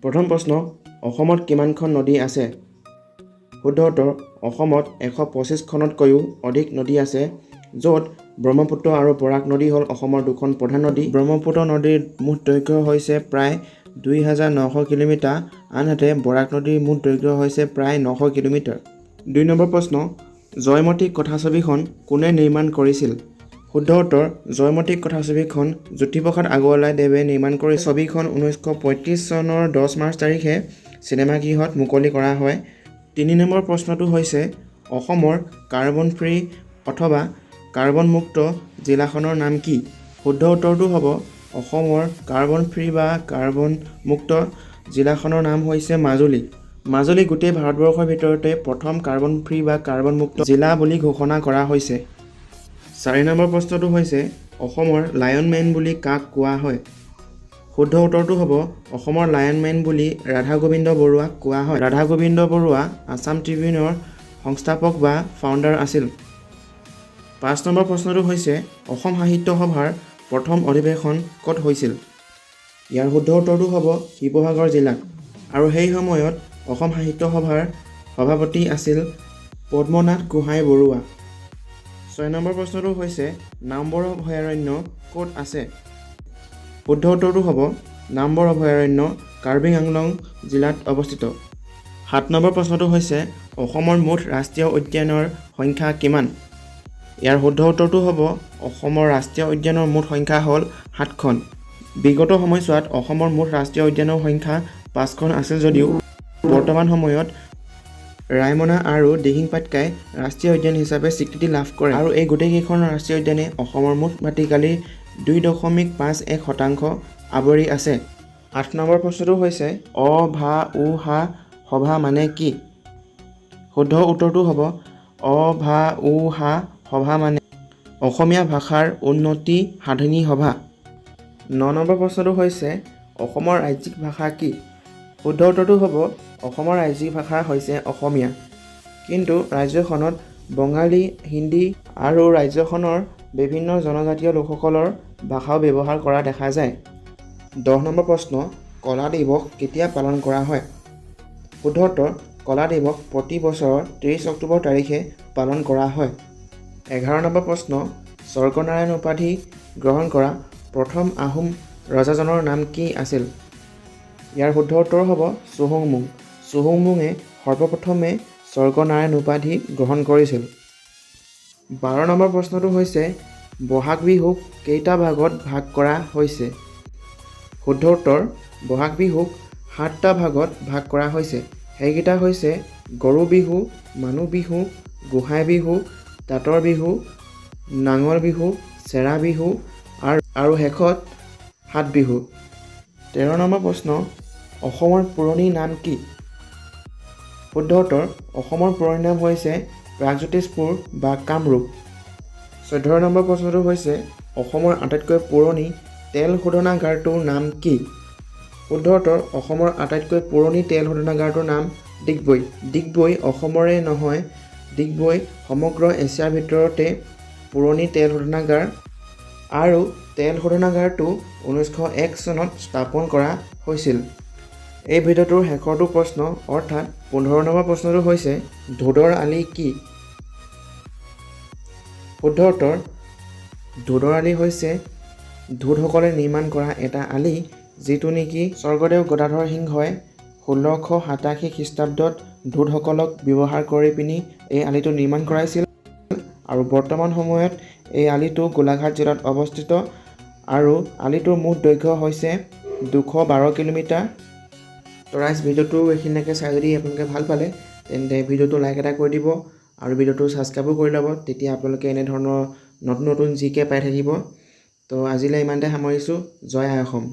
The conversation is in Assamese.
প্ৰথম প্ৰশ্ন, অসমত কিমানখন নদী আছে? শুদ্ধ উত্তৰ, অসমত 125খনতকৈও অধিক নদী আছে, য'ত ব্ৰহ্মপুত্ৰ আৰু বৰাক নদী হ'ল অসমৰ দুখন প্ৰধান নদী। ব্ৰহ্মপুত্ৰ নদীৰ মুঠ দৈৰ্ঘ্য হৈছে প্ৰায় 2900 কিলোমিটাৰ, আনহাতে বৰাক নদীৰ মুঠ দৈৰ্ঘ্য হৈছে প্ৰায় 900 কিলোমিটাৰ। 2 নম্বৰ প্ৰশ্ন, জয়মতী কথাছবিখন কোনে নিৰ্মাণ কৰিছিল? শুদ্ধ উত্তৰ, জয়মতী কথাছবিখন জ্যোতিপ্ৰসাদ আগৰৱালাদেৱে নিৰ্মাণ কৰি ছবিখন 1935 চনৰ 10 মাৰ্চ তাৰিখে চিনেমাগৃহত মুকলি কৰা হয়। 3 নম্বৰ প্ৰশ্নটো হৈছে, অসমৰ কাৰ্বন ফ্ৰী অথবা কাৰ্বন মুক্ত জিলাখনৰ নাম কি? শুদ্ধ উত্তৰটো হ'ব অসমৰ কাৰ্বন ফ্ৰী বা কাৰ্বন মুক্ত জিলাখনৰ নাম হৈছে মাজুলী। মাজুলী গোটেই ভাৰতবৰ্ষৰ ভিতৰতে প্ৰথম কাৰ্বন ফ্ৰী বা কাৰ্বন মুক্ত জিলা বুলি ঘোষণা কৰা হৈছে। 4 নম্বৰ প্ৰশ্নটো হৈছে, অসমৰ লায়ন মেন বুলি কাক কোৱা হয়? শুদ্ধ উত্তৰটো হ'ব অসমৰ লায়ন মেন বুলি ৰাধা গোবিন্দ বৰুৱাক কোৱা হয়। ৰাধা গোবিন্দ বৰুৱা আছাম ট্ৰিবিউনৰ সংস্থাপক বা ফাউণ্ডাৰ আছিল। 5 নম্বৰ প্ৰশ্নটো হৈছে, অসম সাহিত্য সভাৰ প্ৰথম অধিৱেশন ক'ত হৈছিল? ইয়াৰ শুদ্ধ উত্তৰটো হ'ব শিৱসাগৰ জিলাত, আৰু সেই সময়ত অসম সাহিত্য সভাৰ সভাপতি আছিল পদ্মনাথ গোহাঁই বৰুৱা। 6 নম্বৰ প্ৰশ্নটো হৈছে, নামবৰ অভয়াৰণ্য ক'ত আছে? শুদ্ধ উত্তৰটো হ'ব নামবৰ অভয়াৰণ্য কাৰ্বি আংলং জিলাত অৱস্থিত। 7 নম্বৰ প্ৰশ্নটো হৈছে, অসমৰ মুঠ ৰাষ্ট্ৰীয় উদ্যানৰ সংখ্যা কিমান? ইয়াৰ শুদ্ধ উত্তৰটো হ'ব অসমৰ ৰাষ্ট্ৰীয় উদ্যানৰ মুঠ সংখ্যা হ'ল 7খন। বিগত সময়ছোৱাত অসমৰ মুঠ ৰাষ্ট্ৰীয় উদ্যানৰ সংখ্যা 5খন আছিল যদিও বৰ্তমান সময়ত ৰায়মনা আৰু দিহিং পাটকাই ৰাষ্ট্ৰীয় উদ্যান হিচাপে স্বীকৃতি লাভ কৰে, আৰু এই গোটেইকেইখন ৰাষ্ট্ৰীয় উদ্যানে অসমৰ মুঠ মাটিকালিৰ 2.51% আৱৰি আছে। 8 নম্বৰ প্ৰশ্নটো হৈছে, অ-ভা-ও-হা সভা মানে কি? শুদ্ধ উত্তৰটো হ'ব অ-ভা-ও-হা সভা মানে অসমীয়া ভাষাৰ উন্নতি সাধনী সভা। 9 নম্বৰ প্ৰশ্নটো হৈছে, অসমৰ ৰাজ্যিক ভাষা কি? শুদ্ধ উত্তৰটো হ'ব অসমৰ ৰাজ্যিক ভাষা হৈছে অসমীয়া, কিন্তু ৰাজ্যখনত বঙালী, হিন্দী আৰু ৰাজ্যখনৰ বিভিন্ন জনজাতীয় লোকসকলৰ ভাষাও ব্যৱহাৰ কৰা দেখা যায়। 10 নম্বৰ প্ৰশ্ন, কলা দিৱস কেতিয়া পালন কৰা হয়? শুদ্ধ উত্তৰ, কলা দিৱস প্ৰতি বছৰৰ 23 অক্টোবৰ তাৰিখে পালন কৰা হয়। 11 নম্বৰ প্ৰশ্ন, স্বৰ্গনাৰায়ণ উপাধি গ্ৰহণ কৰা প্ৰথম আহোম ৰজাজনৰ নাম কি আছিল? ইয়াৰ শুদ্ধ উত্তৰ হ'ব চুহুংমুং। চুহুংমুঙে সৰ্বপ্ৰথমে স্বৰ্গনাৰায়ণ উপাধি গ্ৰহণ কৰিছিল। 12 নম্বৰ প্ৰশ্নটো হৈছে, বহাগ বিহুক কেইটা ভাগত ভাগ কৰা হৈছে? শুদ্ধ উত্তৰ, বহাগ বিহুক 7টা ভাগত ভাগ কৰা হৈছে। সেইকেইটা হৈছে গৰু বিহু, মানুহ বিহু, গোঁসাই বিহু, তাঁতৰ বিহু, নাঙল বিহু, চেৰা বিহু আৰু শেষত সাত বিহু। 13 নম্বৰ প্ৰশ্ন, অসমৰ পুৰণি নাম কি? শুদ্ধ উত্তৰ, অসমৰ পুৰণি নাম হৈছে প্ৰাগজ্যোতিষপুৰ বা কামৰূপ। 14 নম্বৰ প্ৰশ্নটো হৈছে, অসমৰ আটাইতকৈ পুৰণি তেল শোধনাগাৰটোৰ নাম কি? শুদ্ধ উত্তৰ, অসমৰ আটাইতকৈ পুৰণি তেল শোধনাগাৰটোৰ নাম ডিগবৈ। ডিগবৈ অসমৰে নহয়, ডিগবৈ সমগ্ৰ এছিয়াৰ ভিতৰতে পুৰণি তেল শোধনাগাৰ, আৰু তেল শোধনাগাৰটো 1901 চনত স্থাপন কৰা হৈছিল। এই ভিডিঅ'টোৰ শেষৰটো প্ৰশ্ন অৰ্থাৎ 15 নম্বৰ প্ৰশ্নটো হৈছে, ধোদৰ আলি কি? শুদ্ধ উত্তৰ, ধোদৰ আলি হৈছে ধোদসকলে নিৰ্মাণ কৰা এটা আলি, যিটো নেকি স্বৰ্গদেউ গদাধৰ সিংহই 1687 খ্ৰীষ্টাব্দত ধোদসকলক ব্যৱহাৰ কৰি পিনি এই আলিটো নিৰ্মাণ কৰাইছিল, আৰু বৰ্তমান সময়ত এই আলিটো গোলাঘাট জিলাত অৱস্থিত, আৰু আলিটোৰ মুঠ দৈৰ্ঘ্য হৈছে 212 কিলোমিটাৰ। তো ৰাইজ, ভিডিঅ'টো এইখিনিলৈকে চাই যদি আপোনালোকে ভাল পালে তেন্তে ভিডিঅ'টো লাইক এটা কৰি দিব, আৰু ভিডিঅ'টো ছাবস্ক্ৰাইবো কৰি ল'ব, তেতিয়া আপোনালোকে এনেধৰণৰ নতুন নতুন জিকে পাই থাকিব। তো আজিলৈ ইমানতে সামৰিছোঁ। জয় আই অসম।